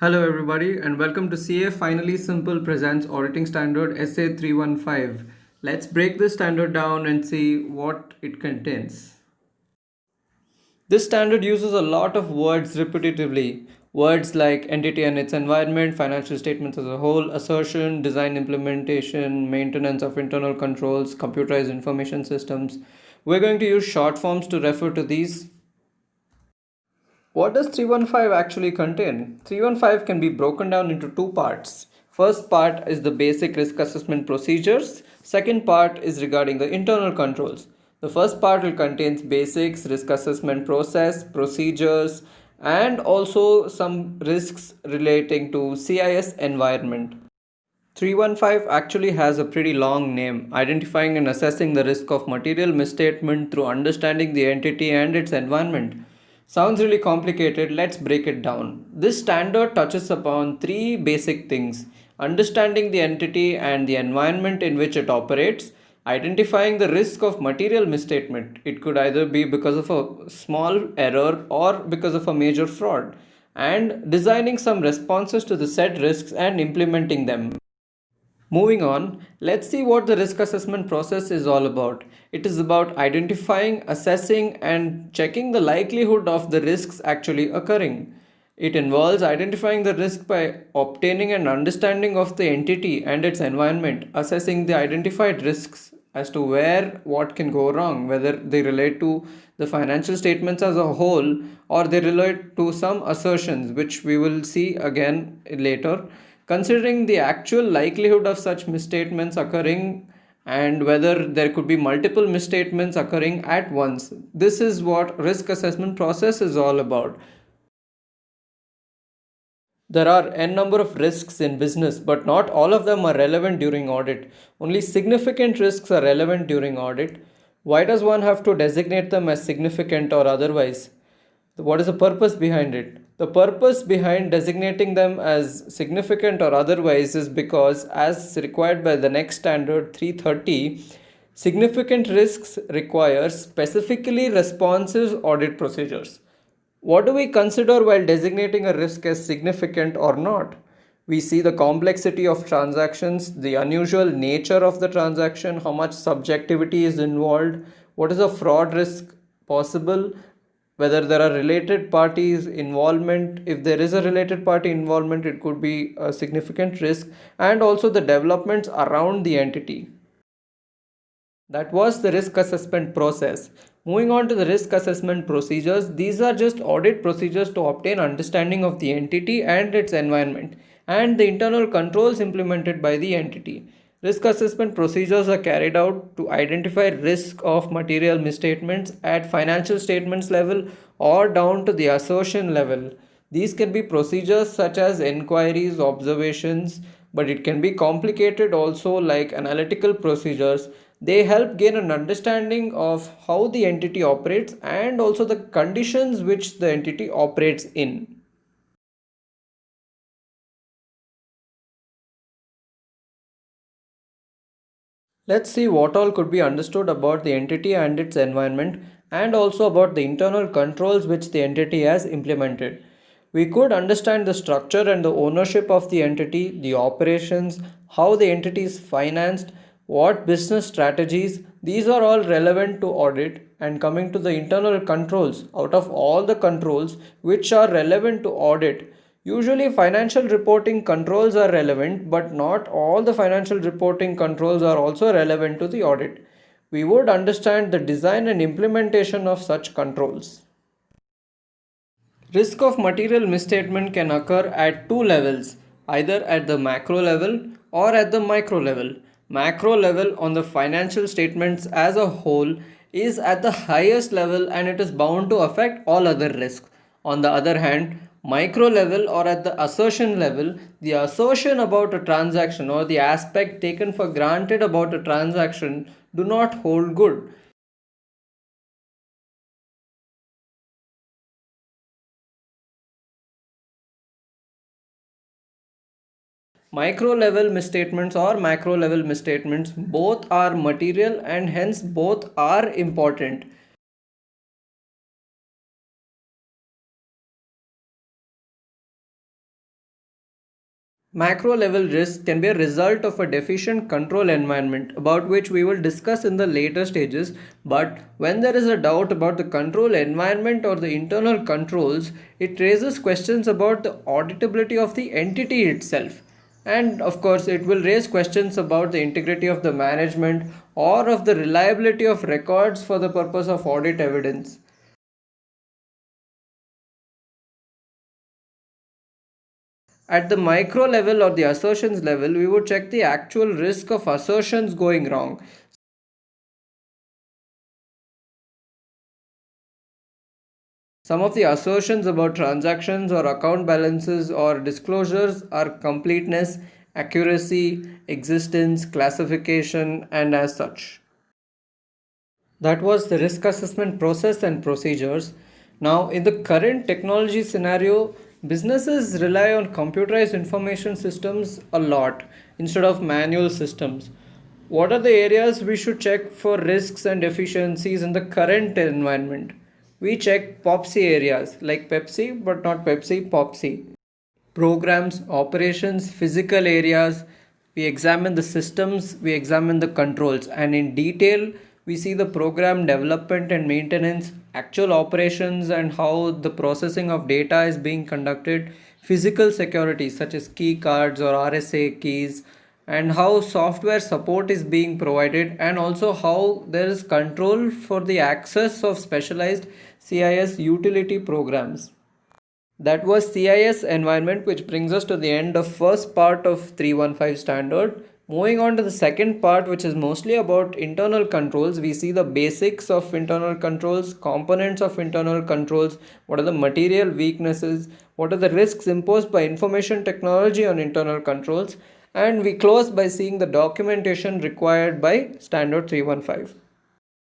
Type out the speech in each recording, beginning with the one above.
Hello, everybody, and welcome to CA Finally Simple presents Auditing Standard SA 315. Let's break this standard down and see what it contains. This standard uses a lot of words repetitively. Words like entity and its environment, financial statements as a whole, assertion, design implementation, maintenance of internal controls, computerized information systems. We're going to use short forms to refer to these. What does 315 actually contain? 315 can be broken down into two parts. First part is the basic risk assessment procedures. Second part is regarding the internal controls. The first part will contain basics, risk assessment process, procedures, and also some risks relating to CIS environment. 315 actually has a pretty long name, identifying and assessing the risk of material misstatement through understanding the entity and its environment. Sounds really complicated, let's break it down. This standard touches upon three basic things: understanding the entity and the environment in which it operates, identifying the risk of material misstatement. It could either be because of a small error or because of a major fraud, and designing some responses to the said risks and implementing them. Moving on, let's see what the risk assessment process is all about. It is about identifying, assessing, and checking the likelihood of the risks actually occurring. It involves identifying the risk by obtaining an understanding of the entity and its environment, assessing the identified risks as to where what can go wrong, whether they relate to the financial statements as a whole or they relate to some assertions, which we will see again later, considering the actual likelihood of such misstatements occurring and whether there could be multiple misstatements occurring at once. This is what risk assessment process is all about. There are n number of risks in business, but not all of them are relevant during audit. Only significant risks are relevant during audit. Why does one have to designate them as significant or otherwise? What is the purpose behind it? The purpose behind designating them as significant or otherwise is because, as required by the next standard 330, significant risks require specifically responsive audit procedures. What do we consider while designating a risk as significant or not? We see the complexity of transactions, the unusual nature of the transaction, how much subjectivity is involved, what is a fraud risk possible, whether there are related parties involvement. If there is a related party involvement, it could be a significant risk, and also the developments around the entity. That was the risk assessment process. Moving on to the risk assessment procedures, these are just audit procedures to obtain understanding of the entity and its environment and the internal controls implemented by the entity. Risk assessment procedures are carried out to identify risk of material misstatements at financial statements level or down to the assertion level. These can be procedures such as inquiries, observations, but it can be complicated also, like analytical procedures. They help gain an understanding of how the entity operates and also the conditions which the entity operates in. Let's see what all could be understood about the entity and its environment, and also about the internal controls which the entity has implemented. We could understand the structure and the ownership of the entity, the operations, how the entity is financed, what business strategies. These are all relevant to audit. And coming to the internal controls, out of all the controls which are relevant to audit, usually financial reporting controls are relevant, but not all the financial reporting controls are also relevant to the audit. We would understand the design and implementation of such controls. Risk of material misstatement can occur at two levels, either at the macro level or at the micro level. Macro level on the financial statements as a whole is at the highest level and it is bound to affect all other risks. On the other hand, micro level or at the assertion level, the assertion about a transaction or the aspect taken for granted about a transaction do not hold good. Micro level misstatements or macro level misstatements both are material and hence both are important. Macro level risk can be a result of a deficient control environment, about which we will discuss in the later stages. But when there is a doubt about the control environment or the internal controls, it raises questions about the auditability of the entity itself. And of course, it will raise questions about the integrity of the management or of the reliability of records for the purpose of audit evidence. At the micro level or the assertions level, we would check the actual risk of assertions going wrong. Some of the assertions about transactions or account balances or disclosures are completeness, accuracy, existence, classification, and as such. That was the risk assessment process and procedures. Now, in the current technology scenario, businesses rely on computerized information systems a lot instead of manual systems. What are the areas we should check for risks and deficiencies in the current environment? We check POPSI areas like Pepsi, but not Pepsi, POPSI. Programs, operations, physical areas. We examine the systems, we examine the controls, and in detail, we see the program development and maintenance, actual operations, and how the processing of data is being conducted, physical security such as key cards or RSA keys, and how software support is being provided, and also how there is control for the access of specialized CIS utility programs. That was CIS environment, which brings us to the end of first part of 315 standard. Moving on to the second part, which is mostly about internal controls, we see the basics of internal controls, components of internal controls, what are the material weaknesses, what are the risks imposed by information technology on internal controls, and we close by seeing the documentation required by standard 315.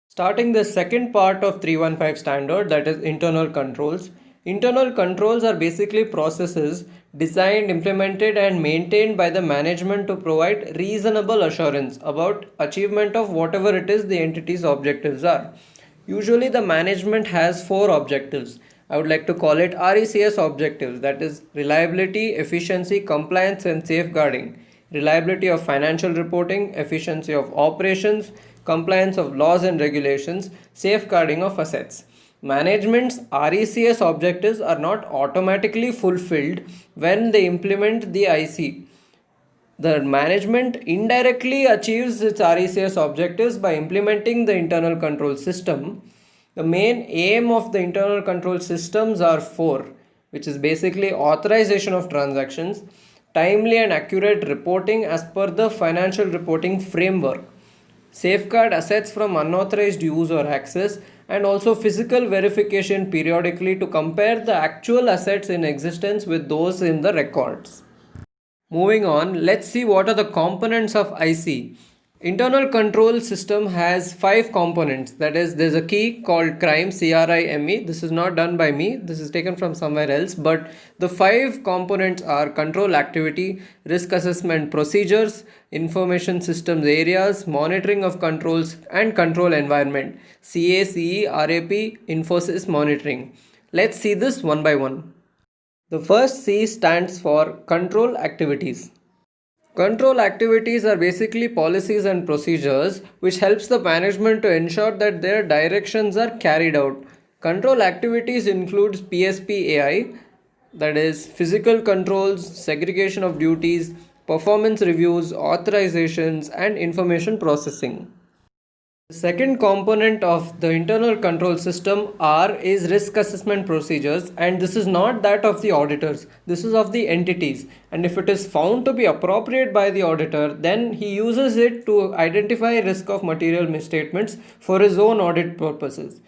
Starting the second part of 315 standard, that is internal controls. Internal controls are basically processes designed, implemented and maintained by the management to provide reasonable assurance about achievement of whatever it is the entity's objectives are. Usually the management has four objectives. I would like to call it RECS objectives, that is reliability, efficiency, compliance and safeguarding. Reliability of financial reporting, efficiency of operations, compliance of laws and regulations, safeguarding of assets. Management's RECS objectives are not automatically fulfilled when they implement the IC. The management indirectly achieves its RECS objectives by implementing the internal control system. The main aim of the internal control systems are four, which is basically authorization of transactions, timely and accurate reporting as per the financial reporting framework, safeguard assets from unauthorized use or access, and also physical verification periodically to compare the actual assets in existence with those in the records. Moving on, let's see what are the components of IC. Internal control system has five components. That is, there's a key called CRIME, CRIME. This is not done by me. This is taken from somewhere else. But the five components are control activity, risk assessment procedures, information systems areas, monitoring of controls, and control environment. CACE, RAP, Infosys monitoring. Let's see this one by one. The first C stands for control activities. Control activities are basically policies and procedures which helps the management to ensure that their directions are carried out. Control activities includes PSP AI, that is physical controls, segregation of duties, performance reviews, authorizations and information processing. The second component of the internal control system R is risk assessment procedures, and this is not that of the auditors, this is of the entities, and if it is found to be appropriate by the auditor, then he uses it to identify risk of material misstatements for his own audit purposes.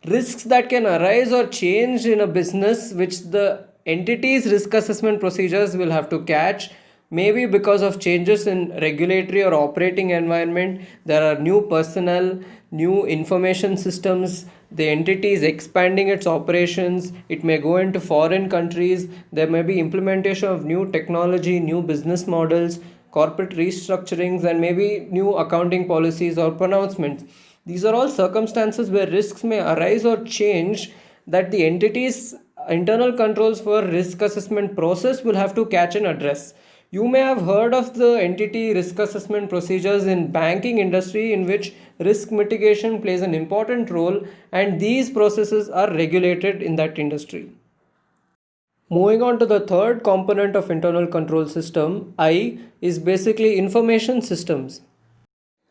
Risks that can arise or change in a business which the entity's risk assessment procedures will have to catch. Maybe because of changes in regulatory or operating environment, there are new personnel, new information systems, the entity is expanding its operations, it may go into foreign countries, there may be implementation of new technology, new business models, corporate restructurings, and maybe new accounting policies or pronouncements. These are all circumstances where risks may arise or change that the entity's internal controls for risk assessment process will have to catch and address. You may have heard of the entity risk assessment procedures in banking industry in which risk mitigation plays an important role, and these processes are regulated in that industry. Moving on to the third component of internal control system, I, is basically information systems.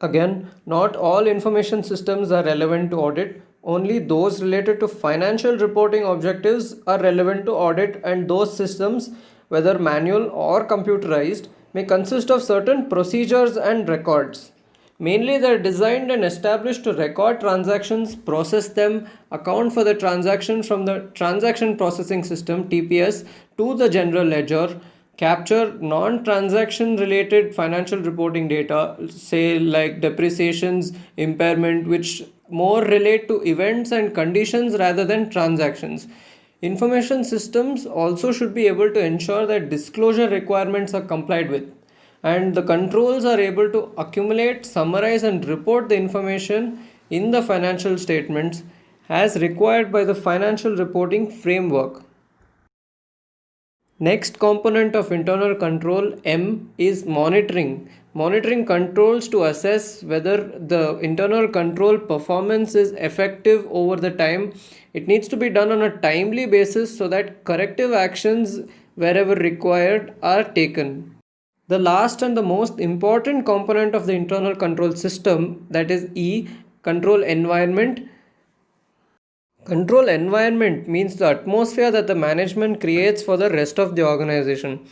Again, not all information systems are relevant to audit. Only those related to financial reporting objectives are relevant to audit, and those systems, whether manual or computerized, may consist of certain procedures and records. Mainly, they are designed and established to record transactions, process them, account for the transaction from the transaction processing system (TPS) to the general ledger, capture non-transaction related financial reporting data, say like depreciations, impairment, which more relate to events and conditions rather than transactions. Information systems also should be able to ensure that disclosure requirements are complied with, and the controls are able to accumulate, summarize, and report the information in the financial statements as required by the financial reporting framework. Next component of internal control, M, is monitoring. Monitoring controls to assess whether the internal control performance is effective over the time. It needs to be done on a timely basis so that corrective actions wherever required are taken. The last and the most important component of the internal control system, that is E, control environment. Control environment means the atmosphere that the management creates for the rest of the organization.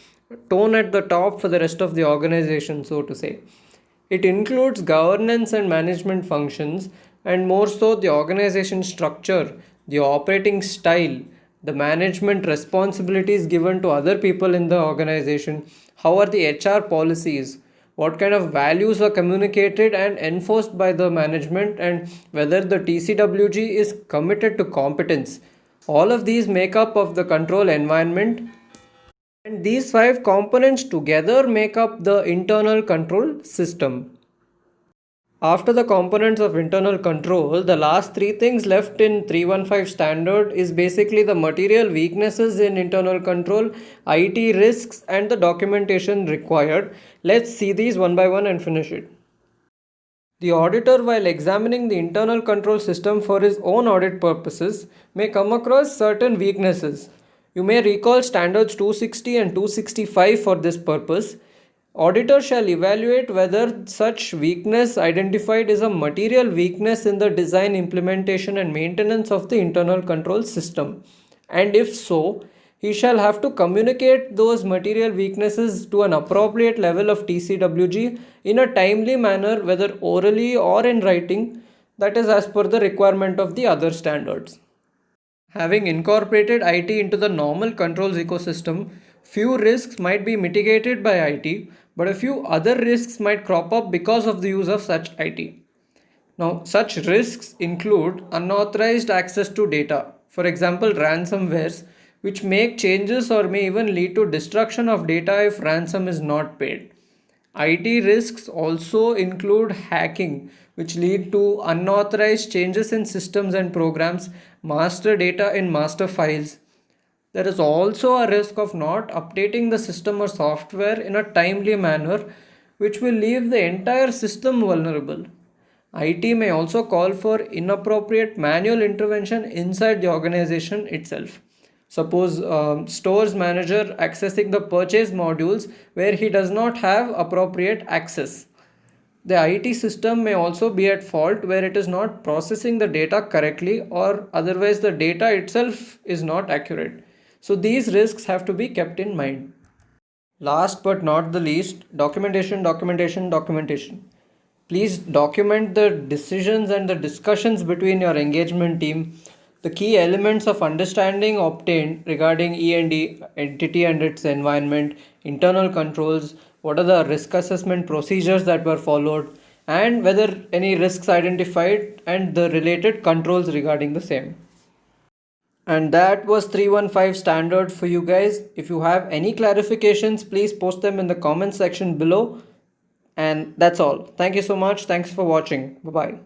Tone at the top for the rest of the organization, so to say. It includes governance and management functions, and more so the organization structure, the operating style, the management responsibilities given to other people in the organization, how are the HR policies, what kind of values are communicated and enforced by the management, and whether the TCWG is committed to competence. All of these make up of the control environment, and these five components together make up the internal control system. After the components of internal control, the last three things left in 315 standard is basically the material weaknesses in internal control, IT risks, and the documentation required. Let's see these one by one and finish it. The auditor, while examining the internal control system for his own audit purposes, may come across certain weaknesses. You may recall standards 260 and 265 for this purpose. Auditor shall evaluate whether such weakness identified is a material weakness in the design, implementation, and maintenance of the internal control system. And if so, he shall have to communicate those material weaknesses to an appropriate level of TCWG in a timely manner, whether orally or in writing, that is, as per the requirement of the other standards. Having incorporated IT into the normal controls ecosystem, few risks might be mitigated by IT, but a few other risks might crop up because of the use of such IT. Now, such risks include unauthorized access to data, for example, ransomwares, which make changes or may even lead to destruction of data if ransom is not paid. IT risks also include hacking, which lead to unauthorized changes in systems and programs, master data in master files. There is also a risk of not updating the system or software in a timely manner, which will leave the entire system vulnerable. IT may also call for inappropriate manual intervention inside the organization itself. Suppose stores manager accessing the purchase modules where he does not have appropriate access. The IT system may also be at fault where it is not processing the data correctly, or otherwise the data itself is not accurate. So these risks have to be kept in mind. Last but not the least, documentation, documentation, documentation. Please document the decisions and the discussions between your engagement team, the key elements of understanding obtained regarding E&D, entity and its environment, internal controls, what are the risk assessment procedures that were followed, and whether any risks identified and the related controls regarding the same. And that was 315 standard for you guys. If you have any clarifications, please post them in the comment section below. And that's all. Thank you so much. Thanks for watching. Bye bye.